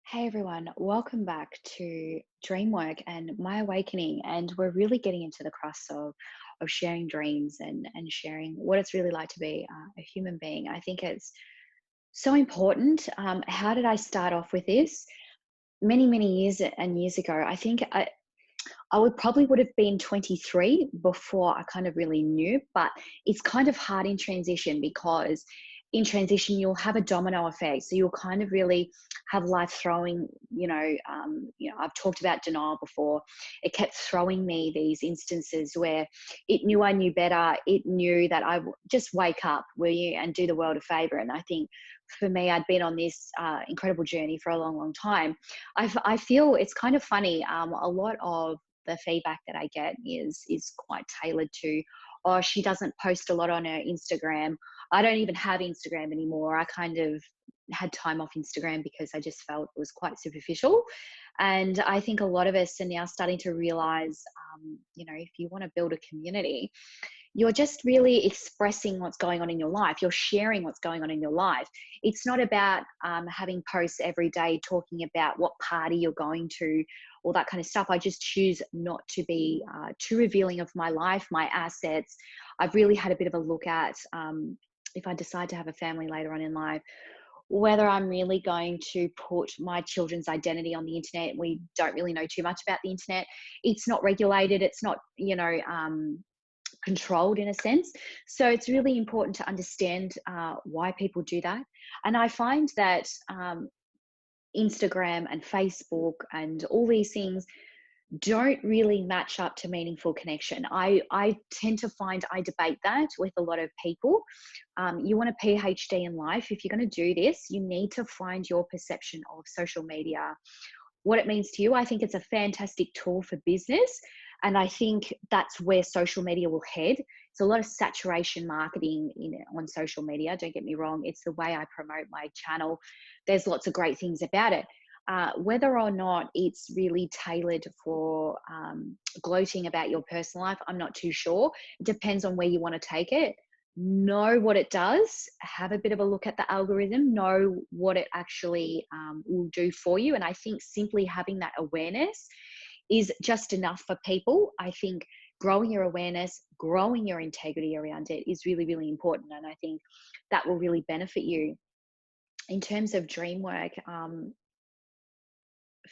Hey everyone, welcome back to Dreamwork and My Awakening. And we're really getting into the crux of sharing dreams and sharing what it's really like to be a human being. I think it's so important. How did I start off with this? Many years and years ago, I would have been 23 before I kind of really knew, but it's kind of hard in transition because in transition you'll have a domino effect. So you'll kind of really have life throwing, I've talked about denial before. It kept throwing me these instances where it knew I knew better. It knew that just wake up, will you, and do the world a favor. And I think for me, I'd been on this incredible journey for a long time. I feel it's kind of funny. A lot of the feedback that I get is quite tailored to, oh, she doesn't post a lot on her Instagram. I don't even have Instagram anymore. I kind of had time off Instagram because I just felt it was quite superficial. And I think a lot of us are now starting to realize, if you want to build a community, you're just really expressing what's going on in your life. You're sharing what's going on in your life. It's not about having posts every day talking about what party you're going to, all that kind of stuff. I just choose not to be too revealing of my life, my assets. I've really had a bit of a look at if I decide to have a family later on in life, whether I'm really going to put my children's identity on the internet. We don't really know too much about the internet. It's not regulated. It's not, controlled in a sense. So it's really important to understand why people do that. And I find that Instagram and Facebook and all these things don't really match up to meaningful connection. I tend to find I debate that with a lot of people. You want a PhD in life. If you're going to do this, you need to find your perception of social media, what it means to you. I think it's a fantastic tool for business. And I think that's where social media will head. It's a lot of saturation marketing on social media. Don't get me wrong. It's the way I promote my channel. There's lots of great things about it. Whether or not it's really tailored for gloating about your personal life, I'm not too sure. It depends on where you want to take it. Know what it does, have a bit of a look at the algorithm, know what it actually will do for you. And I think simply having that awareness is just enough for people. I think growing your awareness, growing your integrity around it is really, really important. And I think that will really benefit you. In terms of dream work,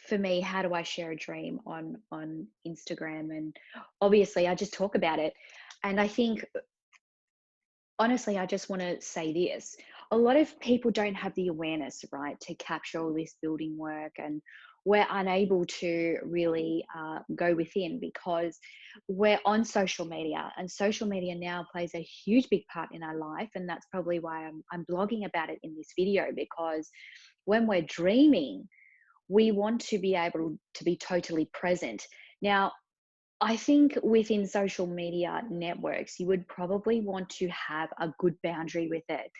for me, how do I share a dream on Instagram? And obviously I just talk about it. And I think honestly, I just want to say this. A lot of people don't have the awareness, right, to capture all this building work, and we're unable to really go within because we're on social media, and social media now plays a huge big part in our life. And that's probably why I'm blogging about it in this video, because when we're dreaming, we want to be able to be totally present. Now, I think within social media networks, you would probably want to have a good boundary with it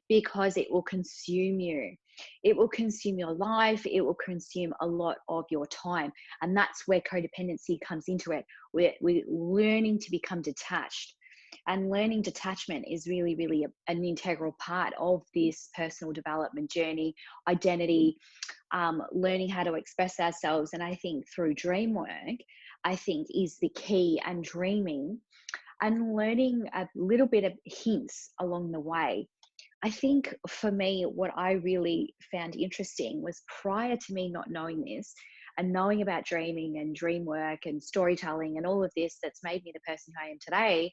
because it will consume you. It will consume your life. It will consume a lot of your time. And that's where codependency comes into it. We're learning to become detached. And learning detachment is really, really an integral part of this personal development journey, identity, learning how to express ourselves. And I think through dream work, I think is the key, and dreaming and learning a little bit of hints along the way. I think for me, what I really found interesting was prior to me not knowing this and knowing about dreaming and dream work and storytelling and all of this that's made me the person who I am today,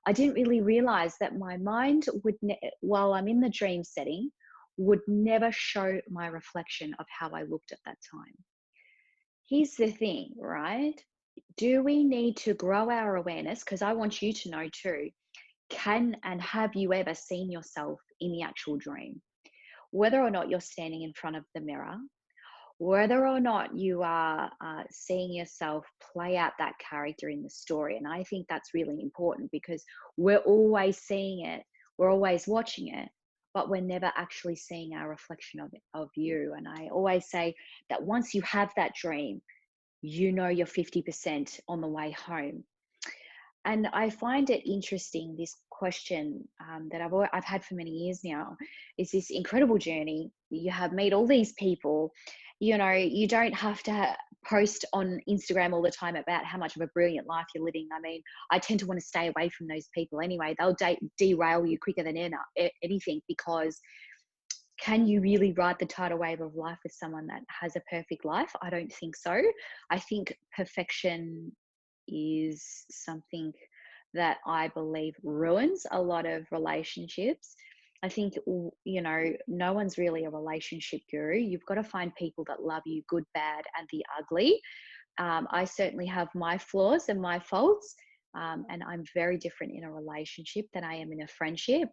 I didn't really realize that my mind would, while I'm in the dream setting, would never show my reflection of how I looked at that time. Here's the thing, right? Do we need to grow our awareness? Because I want you to know too, can and have you ever seen yourself in the actual dream? Whether or not you're standing in front of the mirror, whether or not you are seeing yourself play out that character in the story. And I think that's really important because we're always seeing it, we're always watching it, but we're never actually seeing our reflection of you. And I always say that once you have that dream, you know you're 50% on the way home. And I find it interesting, this question that I've had for many years now is this incredible journey. You have met all these people. You know, you don't have to post on Instagram all the time about how much of a brilliant life you're living. I mean, I tend to want to stay away from those people anyway. They'll derail you quicker than anything, because can you really ride the tidal wave of life with someone that has a perfect life? I don't think so. I think perfection is something that I believe ruins a lot of relationships. I think, you know, no one's really a relationship guru. You've got to find people that love you, good, bad, and the ugly. I certainly have my flaws and my faults. And I'm very different in a relationship than I am in a friendship.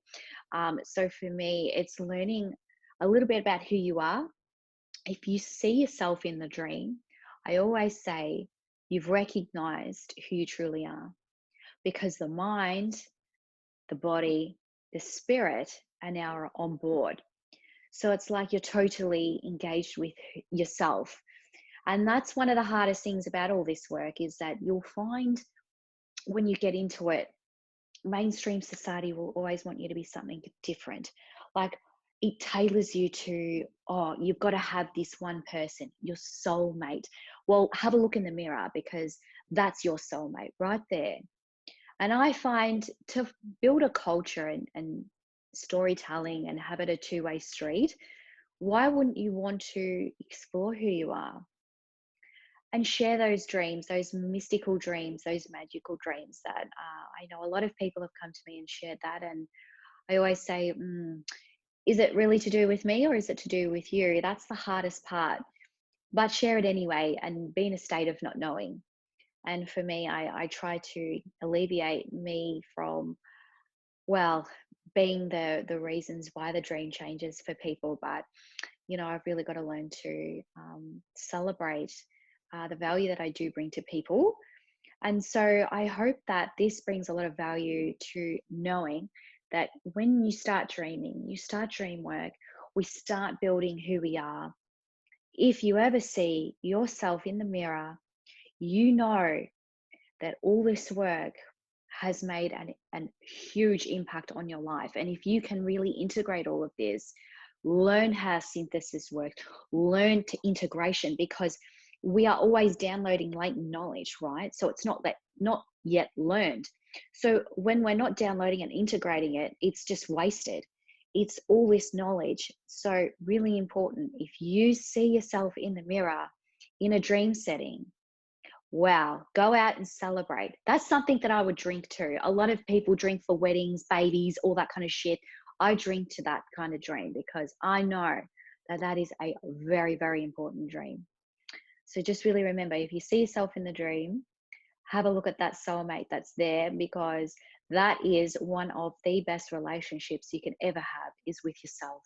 So for me, it's learning a little bit about who you are. If you see yourself in the dream, I always say you've recognized who you truly are, because the mind, the body, the spirit are now on board. So it's like you're totally engaged with yourself. And that's one of the hardest things about all this work, is that you'll find when you get into it, mainstream society will always want you to be something different. Like, it tailors you to, oh, you've got to have this one person, your soulmate. Well, have a look in the mirror, because that's your soulmate right there. And I find to build a culture and storytelling and have it a two-way street, why wouldn't you want to explore who you are and share those dreams, those mystical dreams, those magical dreams that I know a lot of people have come to me and shared that. And I always say, is it really to do with me, or is it to do with you? That's the hardest part. But share it anyway and be in a state of not knowing. And for me, I try to alleviate me from, well, being the reasons why the dream changes for people. But, you know, I've really got to learn to celebrate the value that I do bring to people. And so I hope that this brings a lot of value to knowing that when you start dreaming, you start dream work, we start building who we are. If you ever see yourself in the mirror, you know that all this work has made an huge impact on your life. And if you can really integrate all of this, learn how synthesis works, learn to integration, because we are always downloading latent knowledge, right? So it's not yet learned. So when we're not downloading and integrating it, it's just wasted. It's all this knowledge. So really important, if you see yourself in the mirror in a dream setting, wow, go out and celebrate. That's something that I would drink to. A lot of people drink for weddings, babies, all that kind of shit. I drink to that kind of dream, because I know that that is a very, very important dream. So just really remember, if you see yourself in the dream, have a look at that soulmate that's there, because that is one of the best relationships you can ever have, is with yourself.